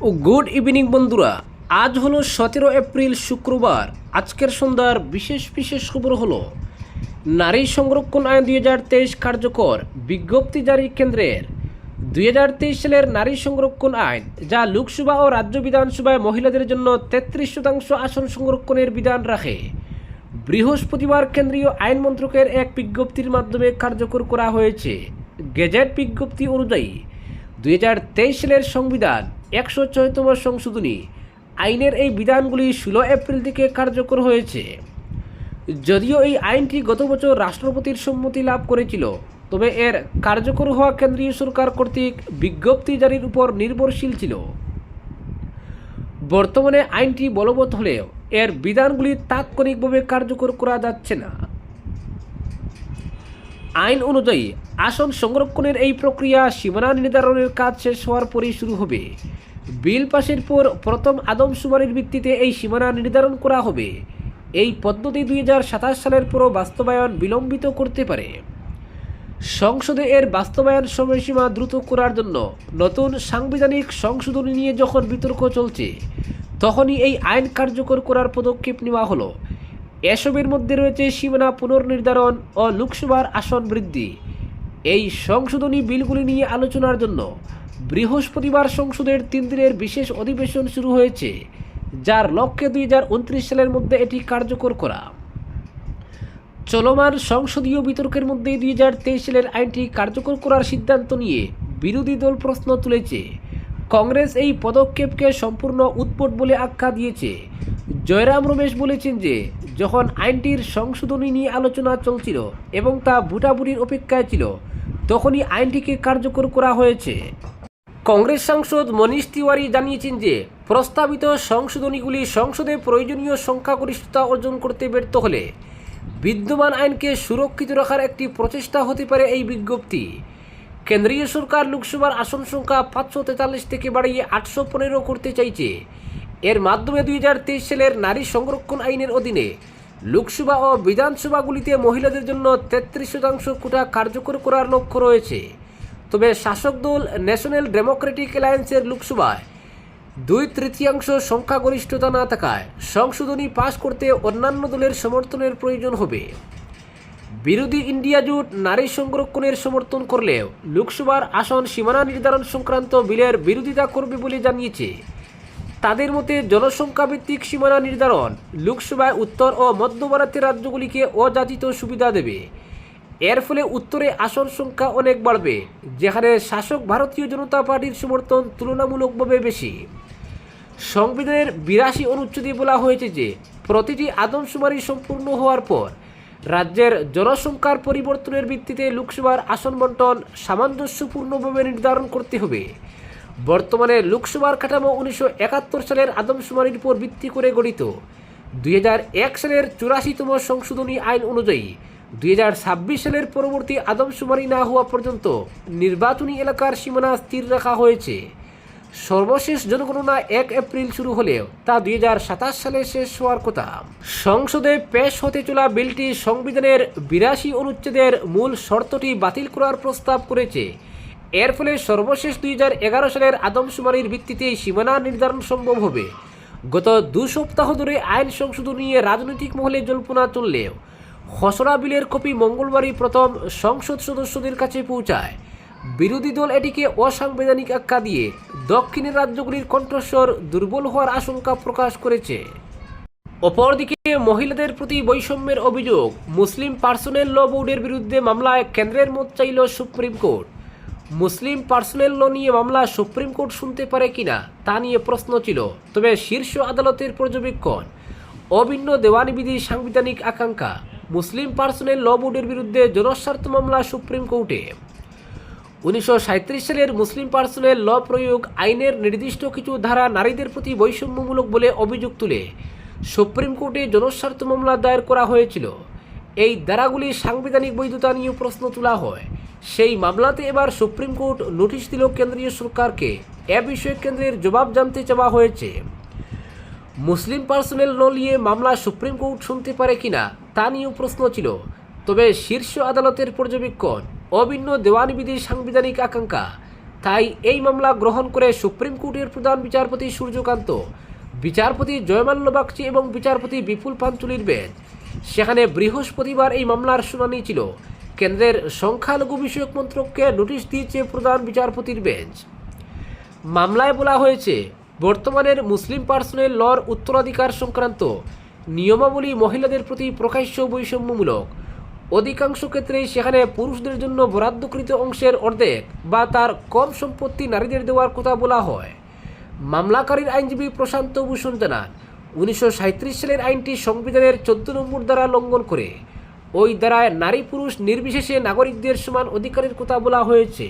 ও good evening বন্ধুরা। আজ হলো 17 এপ্রিল শুক্রবার। আজকের সন্ধ্যার বিশেষ বিশেষ খবর হলো নারী সংরক্ষণ আইন 2023 কার্যকর, বিজ্ঞপ্তি জারি কেন্দ্রের। 2023 সালের নারী সংরক্ষণ আইন, যা লোকসভা ও রাজ্য বিধানসভায় মহিলাদের জন্য 33% আসন সংরক্ষণের বিধান রাখে, বৃহস্পতিবার কেন্দ্রীয় আইন মন্ত্রকের এক বিজ্ঞপ্তির মাধ্যমে কার্যকর করা হয়েছে। গেজেট বিজ্ঞপ্তি অনুযায়ী 2023 সালের সংবিধান 106তম সংশোধনী আইনের এই বিধানগুলি 16 এপ্রিল থেকে কার্যকর হয়েছে। যদিও এই আইনটি গত বছর রাষ্ট্রপতির সম্মতি লাভ করেছিল, তবে এর কার্যকর হওয়া কেন্দ্রীয় সরকার কর্তৃক বিজ্ঞপ্তি জারির উপর নির্ভরশীল ছিল। বর্তমানে আইনটি বলবৎ হলেও এর বিধানগুলি তাৎক্ষণিকভাবে কার্যকর করা যাচ্ছে না। আইন অনুযায়ী আসন সংরক্ষণের এই প্রক্রিয়া সীমানা নির্ধারণের কাজ শেষ হওয়ার পরই শুরু হবে। বিল পাশের পর প্রথম আদমশুমারির ভিত্তিতে এই সীমানা নির্ধারণ করা হবে। এই পদ্ধতি 2027 সালের পরও বাস্তবায়ন বিলম্বিত করতে পারে। সংসদে এর বাস্তবায়ন সময়সীমা দ্রুত করার জন্য নতুন সাংবিধানিক সংশোধনী নিয়ে যখন বিতর্ক চলছে, তখনই এই আইন কার্যকর করার পদক্ষেপ নেওয়া হলো। এসবের মধ্যে রয়েছে সীমানা পুনর্নির্ধারণ ও লোকসভার আসন বৃদ্ধি। এই সংশোধনী বিলগুলি নিয়ে আলোচনার জন্য বৃহস্পতিবার সংসদের 3 দিনের বিশেষ অধিবেশন শুরু হয়েছে, যার লক্ষ্যে 2029 সালের মধ্যে এটি কার্যকর করা। চলমান সংসদীয় বিতর্কের মধ্যেই 2023 সালের আইনটি কার্যকর করার সিদ্ধান্ত নিয়ে বিরোধী দল প্রশ্ন তুলেছে। কংগ্রেস এই পদক্ষেপকে সম্পূর্ণ উদ্ভট বলে আখ্যা দিয়েছে। জয়রাম রমেশ বলেছেন যে যখন আইনটির সংশোধনী নিয়ে আলোচনা চলছিল এবং তা ভোটাভুটির অপেক্ষায় ছিল, তখনই আইনটিকে কার্যকর করা হয়েছে। কংগ্রেস সাংসদ মনীষ তিওয়ারি জানিয়েছেন যে প্রস্তাবিত সংশোধনীগুলি সংসদে প্রয়োজনীয় সংখ্যাগরিষ্ঠতা অর্জন করতে ব্যর্থ হলে বিদ্যমান আইনকে সুরক্ষিত রাখার একটি প্রচেষ্টা হতে পারে এই বিজ্ঞপ্তি। কেন্দ্রীয় সরকার লোকসভার আসন সংখ্যা 543 থেকে বাড়িয়ে 815 করতে চাইছে। এর মাধ্যমে 2023 সালের নারী সংরক্ষণ আইনের অধীনে লোকসভা ও বিধানসভাগুলিতে মহিলাদের জন্য 33% কোটা কার্যকর করার লক্ষ্য রয়েছে। তবে শাসক দল ন্যাশনাল ডেমোক্রেটিক অ্যালায়েন্সের লোকসভায় 2/3 সংখ্যাগরিষ্ঠতা না থাকায় সংশোধনী পাশ করতে অন্যান্য দলের সমর্থনের প্রয়োজন হবে। বিরোধী ইন্ডিয়া জোট নারী সংরক্ষণের সমর্থন করলেও লোকসভার আসন সীমানা নির্ধারণ সংক্রান্ত বিলের বিরোধিতা করবে বলে জানিয়েছে। তাদের মতে জনসংখ্যা ভিত্তিক সীমানা নির্ধারণ লোকসভায় উত্তর ও মধ্য ভারতের রাজ্যগুলিকে অযাচিত সুবিধা দেবে। এর ফলে উত্তরে আসন সংখ্যা অনেক বাড়বে, যেখানে শাসক ভারতীয় জনতা পার্টির সমর্থন তুলনামূলকভাবে বেশি। সংবিধানের 82 অনুচ্ছেদে বলা হয়েছে যে প্রতিটি আদমশুমারি সম্পূর্ণ হওয়ার পর রাজ্যের জনসংখ্যার পরিবর্তনের ভিত্তিতে লোকসভার আসন বণ্টন সামঞ্জস্যপূর্ণভাবে নির্ধারণ করতে হবে। বর্তমানে লোকসভার কাঠামো 1971 সালের আদমশুমারির উপর ভিত্তি করে গঠিত। 2001 সালের 84তম সংশোধনী আইন অনুযায়ী 2026 সালের পরবর্তী আদমশুমারি না হওয়া পর্যন্ত নির্বাচনী এলাকার সীমানা স্থির রাখা হয়েছে। সর্বশেষ জনগণনা 1 এপ্রিল শুরু হলেও তা 2027 সালে শেষ হওয়ার কথা। সংসদে পেশ হতে চলা বিলটি সংবিধানের 82 অনুচ্ছেদের মূল শর্তটি বাতিল করার প্রস্তাব করেছে। এর ফলে সর্বশেষ 2011 সালের আদমশুমারির ভিত্তিতে সীমানা নির্ধারণ সম্ভব হবে। গত 2 সপ্তাহ ধরে আইন সংশোধন নিয়ে রাজনৈতিক মহলে জল্পনা চললেও খসড়া বিলের কপি মঙ্গলবারই প্রথম সংসদ সদস্যদের কাছে পৌঁছায়। বিরোধী দল এটিকে অসাংবিধানিক আখ্যা দিয়ে দক্ষিণের রাজ্যগুলির কণ্ঠস্বর দুর্বল হওয়ার আশঙ্কা প্রকাশ করেছে। অপরদিকে মহিলাদের প্রতি বৈষম্যের অভিযোগ মুসলিম পার্সোনেল ল বোর্ডের বিরুদ্ধে মামলায় কেন্দ্রের মত চাইল সুপ্রিম কোর্ট। মুসলিম পার্সোনেল ল নিয়ে মামলা সুপ্রিম কোর্ট শুনতে পারে কিনা তা নিয়ে প্রশ্ন ছিল, তবে শীর্ষ আদালতের পর্যবেক্ষণ অভিন্ন দেওয়ানি বিধি সাংবিধানিক আকাঙ্ক্ষা। মুসলিম পার্সোনেল ল বোর্ডের বিরুদ্ধে জনস্বার্থ মামলা সুপ্রিম কোর্টে। 1937 সালের মুসলিম পার্সোনেল ল প্রয়োগ আইনের নির্দিষ্ট কিছু ধারা নারীদের প্রতি বৈষম্যমূলক বলে অভিযোগ তুলে সুপ্রিম কোর্টে জনস্বার্থ মামলা দায়ের করা হয়েছিল। এই ধারাগুলির সাংবিধানিক বৈধতা নিয়ে প্রশ্ন তোলা হয়। সেই মামলাতে এবার সুপ্রিম কোর্ট নোটিশ দিল কেন্দ্রীয় সরকারকে। এ বিষয়ে কেন্দ্রের জবাব জানতে চাওয়া হয়েছে। মুসলিম পার্সোনেল ল নিয়ে মামলা সুপ্রিম কোর্ট শুনতে পারে কিনা তা নিয়েও প্রশ্ন ছিল, তবে শীর্ষ আদালতের পর্যবেক্ষণ অভিন্ন দেওয়ানি বিধির সাংবিধানিক আকাঙ্ক্ষা তাই এই মামলা গ্রহণ করে সুপ্রিম কোর্টের প্রধান বিচারপতি সূর্যকান্ত, বিচারপতি জয়মাল্য বাগচি এবং বিচারপতি বিপুল পাঞ্চুলির বেঞ্চ সেখানে বৃহস্পতিবার এই মামলার শুনানি ছিল। কেন্দ্রের সংখ্যালঘু বিষয়ক মন্ত্রককে নোটিশ দিয়েছে প্রধান বিচারপতির বেঞ্চ। মামলায় বলা হয়েছে, বর্তমানের মুসলিম পার্সোনেল লর উত্তরাধিকার সংক্রান্ত নিয়মাবলী মহিলাদের প্রতি প্রকাশ্য বৈষম্যমূলক। অধিকাংশ ক্ষেত্রেই সেখানে পুরুষদের জন্য বরাদ্দকৃত অংশের অর্ধেক বা তার কম সম্পত্তি নারীদের দেওয়ার কথা বলা হয়। মামলাকারীর আইনজীবী প্রশান্ত ভূষণ জানান, 1937 সালের আইনটি সংবিধানের 14 নম্বর ধারা লঙ্ঘন করে। ওই ধারায় নারী পুরুষ নির্বিশেষে নাগরিকদের সমান অধিকারের কথা বলা হয়েছে।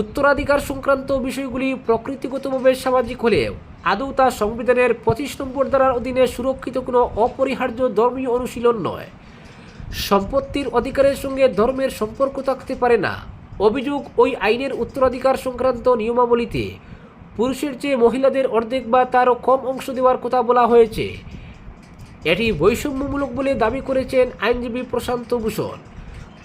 উত্তরাধিকার সংক্রান্ত বিষয়গুলি প্রকৃতিগতভাবে সামাজিক হলেও আদৌ তা সংবিধানের 25 নম্বর ধারার অধীনে সুরক্ষিত কোনো অপরিহার্য ধর্মীয় অনুশীলন নয়। সম্পত্তির অধিকারের সঙ্গে ধর্মের সম্পর্ক থাকতে পারে না। অভিযোগ, ওই আইনের উত্তরাধিকার সংক্রান্ত নিয়মাবলীতে পুরুষের চেয়ে মহিলাদের অর্ধেক বা তারও কম অংশ দেওয়ার কথা বলা হয়েছে। এটি বৈষম্যমূলক বলে দাবি করেছেন আইনজীবী প্রশান্ত ভূষণ।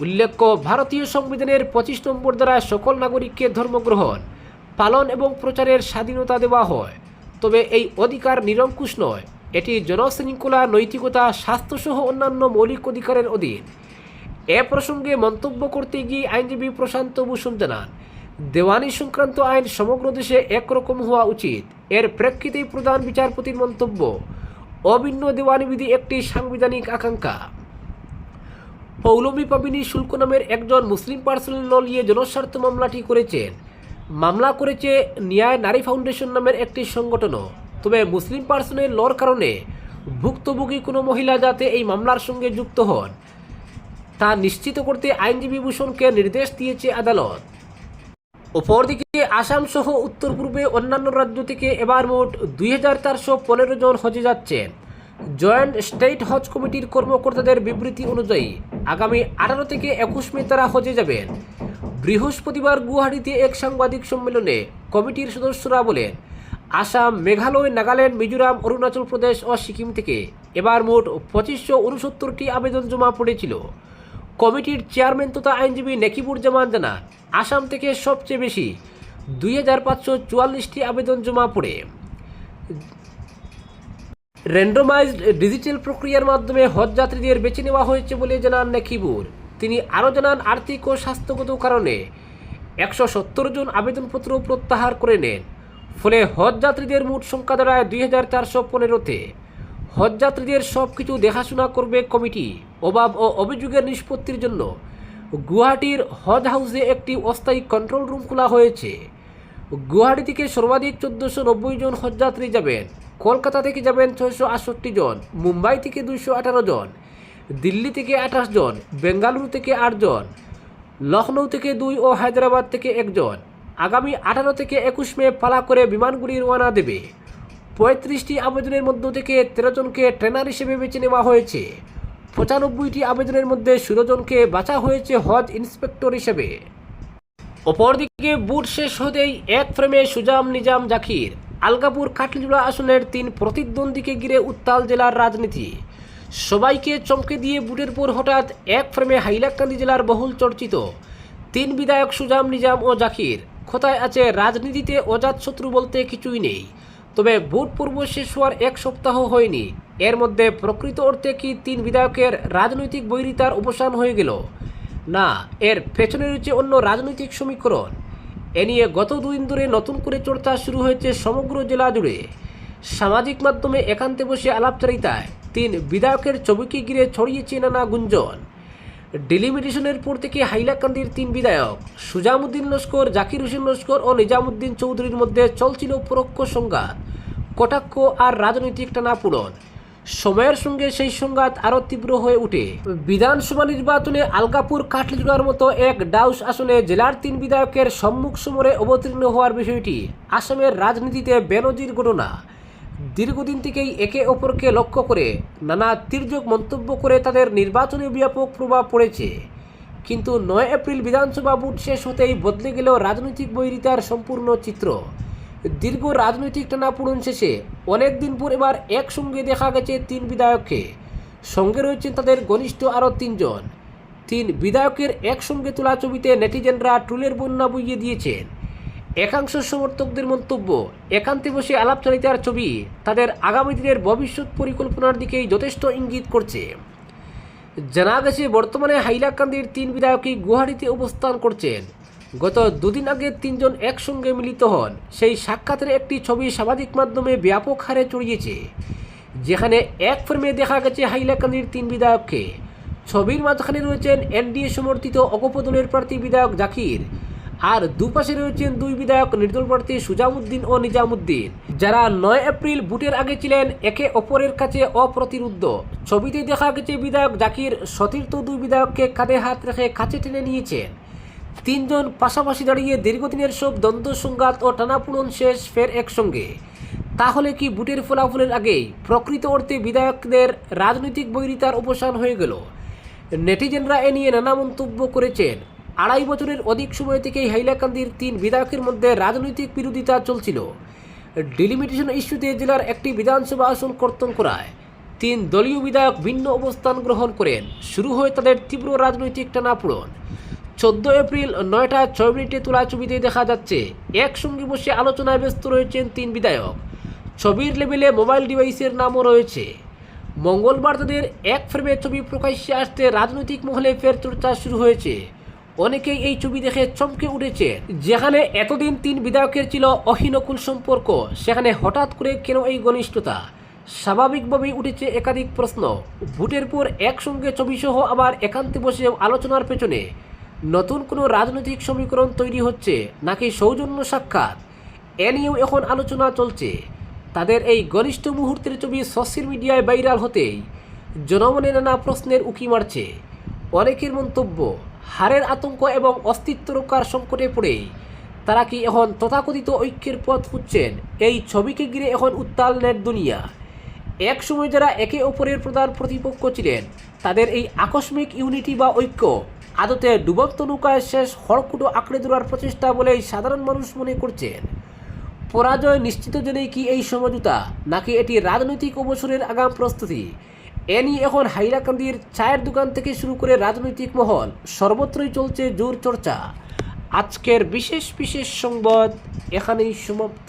উল্লেখ্য, ভারতীয় সংবিধানের 25 নম্বর ধারায় সকল নাগরিককে ধর্মগ্রহণ, পালন এবং প্রচারের স্বাধীনতা দেওয়া হয়। তবে এই অধিকার নিরঙ্কুশ নয়, এটি জনশৃঙ্খলা, নৈতিকতা, স্বাস্থ্যসহ অন্যান্য মৌলিক অধিকারের অধীন। এ প্রসঙ্গে মন্তব্য করতে গিয়ে আইনজীবী প্রশান্ত ভূষণ জানান, দেওয়ানি সংক্রান্ত আইন সমগ্র দেশে একরকম হওয়া উচিত। এর প্রেক্ষিতেই প্রধান বিচারপতির মন্তব্য, অভিন্ন দেওয়ানি বিধি একটি সাংবিধানিক আকাঙ্ক্ষা। পৌলমী পাবিনী শুল্ক নামের একজন মুসলিম পার্সোনাল ল নিয়ে জনস্বার্থ মামলাটি করেছেন। মামলা করেছে ন্যায় নারী ফাউন্ডেশন নামের একটি সংগঠনও। তবে মুসলিম পার্সোনাল লর কারণে ভুক্তভোগী কোনো মহিলা যাতে এই মামলার সঙ্গে যুক্ত হন তা নিশ্চিত করতে আইনজীবী ভূষণকে নির্দেশ দিয়েছে আদালত। অপরদিকে আসাম সহ উত্তর পূর্বে অন্যান্য রাজ্য থেকে এবার মোট 2415 জন হজে যাচ্ছেন। জয়েন্ট স্টেট হজ কমিটির কর্মকর্তাদের বিবৃতি অনুযায়ী আগামী 18 থেকে 21 মে তারা হজে যাবেন। বৃহস্পতিবার গুয়াহাটিতে এক সাংবাদিক সম্মেলনে কমিটির সদস্যরা বলেন, আসাম, মেঘালয়, নাগাল্যান্ড, মিজোরাম, অরুণাচল প্রদেশ ও সিকিম থেকে এবার মোট 2569টি আবেদন জমা পড়েছিল। কমিটির চেয়ারম্যান তথা আইনজীবী নেকিবুর জামান জানান, আসাম থেকে সবচেয়ে বেশি 2544টি আবেদন জমা পড়ে। র্যান্ডমাইজড ডিজিটাল প্রক্রিয়ার মাধ্যমে হজ যাত্রীদের বেছে নেওয়া হয়েছে বলে জানান নেকিবুর। তিনি আরও জানান, আর্থিক ও স্বাস্থ্যগত কারণে 170 জন আবেদনপত্র প্রত্যাহার করে নেন। ফলে হজ যাত্রীদের মোট সংখ্যা দাঁড়ায় 2415-তে। হজ যাত্রীদের সব কিছু দেখাশোনা করবে কমিটি। অভাব ও অভিযোগের নিষ্পত্তির জন্য গুয়াহাটির হজ হাউসে একটি অস্থায়ী কন্ট্রোল রুম খোলা হয়েছে। গুয়াহাটি থেকে সর্বাধিক 1490 জন হজযাত্রী যাবেন। কলকাতা থেকে যাবেন 668 জন, মুম্বাই থেকে 218 জন, দিল্লি থেকে 28 জন, বেঙ্গালুরু থেকে 8 জন, লখনৌ থেকে 2 ও হায়দ্রাবাদ থেকে 1 জন। আগামী 18 থেকে 21 মে পালা করে বিমানগুলি রওনা দেবে। 35টি আবেদনের মধ্য থেকে 13 জনকে ট্রেনার হিসেবে বেছে নেওয়া হয়েছে। 95টি আবেদনের মধ্যে 16 জনকে বাছা হয়েছে হজ ইন্সপেক্টর হিসেবে। অপরদিকে ভোট শেষ হতেই এক ফ্রেমে সুজাম, নিজাম, জাকির। আলগাপুর কাটলিজোড়া আসনের 3 প্রতিদ্বন্দ্বীকে ঘিরে উত্তাল জেলার রাজনীতি। সবাইকে চমকে দিয়ে ভোটের পর হঠাৎ এক ফ্রেমে হাইলাকান্দি জেলার বহুল চর্চিত 3 বিধায়ক সুজাম, নিজাম ও জাকির। কথায় আছে, রাজনীতিতে অজাতশত্রু বলতে কিছুই নেই। তবে ভোট পর্ব শেষ হওয়ার 1 সপ্তাহ হয়নি, এর মধ্যে প্রকৃত অর্থে কি 3 বিধায়কের রাজনৈতিক বৈরিতার অবসান হয়ে গেল? না, এর পেছনে রয়েছে অন্য রাজনৈতিক সমীকরণ। এ নিয়ে গত 2 দিন ধরে নতুন করে চর্চা শুরু হয়েছে সমগ্র জেলা জুড়ে। সামাজিক মাধ্যমে একান্তে বসে আলাপচারিতায় 3 বিধায়কের ছবিকে ঘিরে ছড়িয়েছে নানা গুঞ্জন। ডিলিমিটেশনের পর থেকে হাইলাকান্দির 3 বিধায়ক সুজামউদ্দিন লস্কর, জাকির হোসেন লস্কর ও নিজামউদ্দিন চৌধুরীর মধ্যে চলছিল পরোক্ষ সংঘাত, কটাক্ষ আর রাজনৈতিক টানাপোড়েন। সময়ের সঙ্গে সেই সংঘাত আরও তীব্র হয়ে ওঠে। বিধানসভা নির্বাচনে আলগাপুর কাটলিজোড়ার মতো এক ডাউস আসনে জেলার 3 বিধায়কের সম্মুখ সমরে অবতীর্ণ হওয়ার বিষয়টি আসামের রাজনীতিতে বেনজির ঘটনা। দীর্ঘদিন থেকেই একে অপরকে লক্ষ্য করে নানা তির্যক মন্তব্য করে তাদের নির্বাচনে ব্যাপক প্রভাব পড়েছে। কিন্তু 9 এপ্রিল বিধানসভা ভোট শেষ হতেই বদলে গেল রাজনৈতিক বৈরিতার সম্পূর্ণ চিত্র। দীর্ঘ রাজনৈতিক টানাপোড়েন শেষে অনেক দিন পর এবার একসঙ্গে দেখা গেছে 3 বিধায়ককে। সঙ্গে রয়েছেন তাদের ঘনিষ্ঠ আরও 3 জন। 3 বিধায়কের একসঙ্গে তোলা ছবিতে নেটিজেনরা ট্রোলের বন্যা বইয়ে দিয়েছেন। একাংশ সমর্থকদের মন্তব্য, একান্তে বসে আলাপচারিতার ছবি তাদের আগামী দিনের ভবিষ্যৎ পরিকল্পনার দিকেই যথেষ্ট ইঙ্গিত করছে। জানা গেছে বর্তমানে হাইলাকান্দির 3 বিধায়কই গুয়াহাটিতে অবস্থান করছেন। গত দুদিন আগে 3 জন একসঙ্গে মিলিত হন। সেই সাক্ষাতের একটি ছবি সামাজিক মাধ্যমে ব্যাপক হারে ছড়িয়েছে, যেখানে এক ফ্রেমে দেখা গেছে হাইলাকান্দির 3 বিধায়ককে। ছবির মাঝখানে রয়েছেন এনডিএ সমর্থিত অগপ দলের প্রার্থী বিধায়ক জাকির, আর দুপাশে রয়েছেন 2 বিধায়ক নির্দল প্রার্থী সুজামুদ্দিন ও নিজামুদ্দিন, যারা 9 এপ্রিল ভোটের আগে ছিলেন একে অপরের কাছে অপ্রতিরোধ্য। ছবিতে দেখা গেছে বিধায়ক জাকির সতীর্থ 2 বিধায়ককে কাঁধে হাত রেখে কাছে টেনে নিয়েছেন। 3 জন পাশাপাশি দাঁড়িয়ে দীর্ঘদিনের সব দ্বন্দ্ব সংঘাত ও টানাপোড়েন শেষ ফের একসঙ্গে। তাহলে কি ভোটের ফলাফলের আগেই প্রকৃত অর্থে বিধায়কদের রাজনৈতিক বৈরিতার অবসান হয়ে গেল? নেটিজেনরা এ নিয়ে নানা মন্তব্য করেছেন। 2.5 বছরের অধিক সময় থেকেই হাইলাকান্দির 3 বিধায়কের মধ্যে রাজনৈতিক বিরোধিতা চলছিল। ডিলিমিটেশন ইস্যুতে জেলার একটি বিধানসভা আসন কর্তন করায় 3 দলীয় বিধায়ক ভিন্ন অবস্থান গ্রহণ করেন। শুরু হয় তাদের তীব্র রাজনৈতিক টানাপোড়েন। 14 এপ্রিল 9টা 6 মিনিটে তোলা ছবিতে দেখা যাচ্ছে একসঙ্গে বসে আলোচনায় ব্যস্ত রয়েছেন 3 বিধায়ক। ছবির লেবেলে মোবাইল ডিভাইসের নামও রয়েছে। মঙ্গলবার তাদের এক ফ্রেমে ছবি প্রকাশ্যে আসতে রাজনৈতিক মহলে ফের চর্চা শুরু হয়েছে। অনেকেই এই ছবি দেখে চমকে উঠেছে। যেখানে এতদিন 3 বিধায়কের ছিল অহিনকুল সম্পর্ক, সেখানে হঠাৎ করে কেন এই ঘনিষ্ঠতা? স্বাভাবিকভাবেই উঠেছে একাধিক প্রশ্ন। ভোটের পর একসঙ্গে ছবিসহ আবার একান্তে বসে আলোচনার পেছনে নতুন কোনো রাজনৈতিক সমীকরণ তৈরি হচ্ছে নাকি সৌজন্য সাক্ষাৎ? এ নিয়েও এখন আলোচনা চলছে। তাদের এই ঘনিষ্ঠ মুহূর্তের ছবি সোশ্যাল মিডিয়ায় ভাইরাল হতেই জনমনে নানা প্রশ্নের উকি মারছে। অনেকের মন্তব্য, হারের আতঙ্ক এবং অস্তিত্ব রক্ষার সংকটে পড়েই তারা কি এখন তথাকথিত ঐক্যের পথ খুঁজছেন? এই ছবিকে ঘিরে এখন উত্তাল নেট দুনিয়া। এক সময় যারা একে অপরের প্রধান প্রতিপক্ষ ছিলেন, তাদের এই আকস্মিক ইউনিটি বা ঐক্য আদতে ডুবন্ত নৌকায় শেষ হড়কুটো আঁকড়ে ধরার প্রচেষ্টা বলেই সাধারণ মানুষ মনে করছেন। পরাজয় নিশ্চিত জেনেই কি এই সমঝোতা, নাকি এটি রাজনৈতিক অবসরের আগাম প্রস্তুতি? এ নিয়ে এখন হাইলাকান্দির চায়ের দোকান থেকে শুরু করে রাজনৈতিক মহল সর্বত্রই চলছে জোর চর্চা। আজকের বিশেষ সংবাদ এখানেই সমাপ্ত।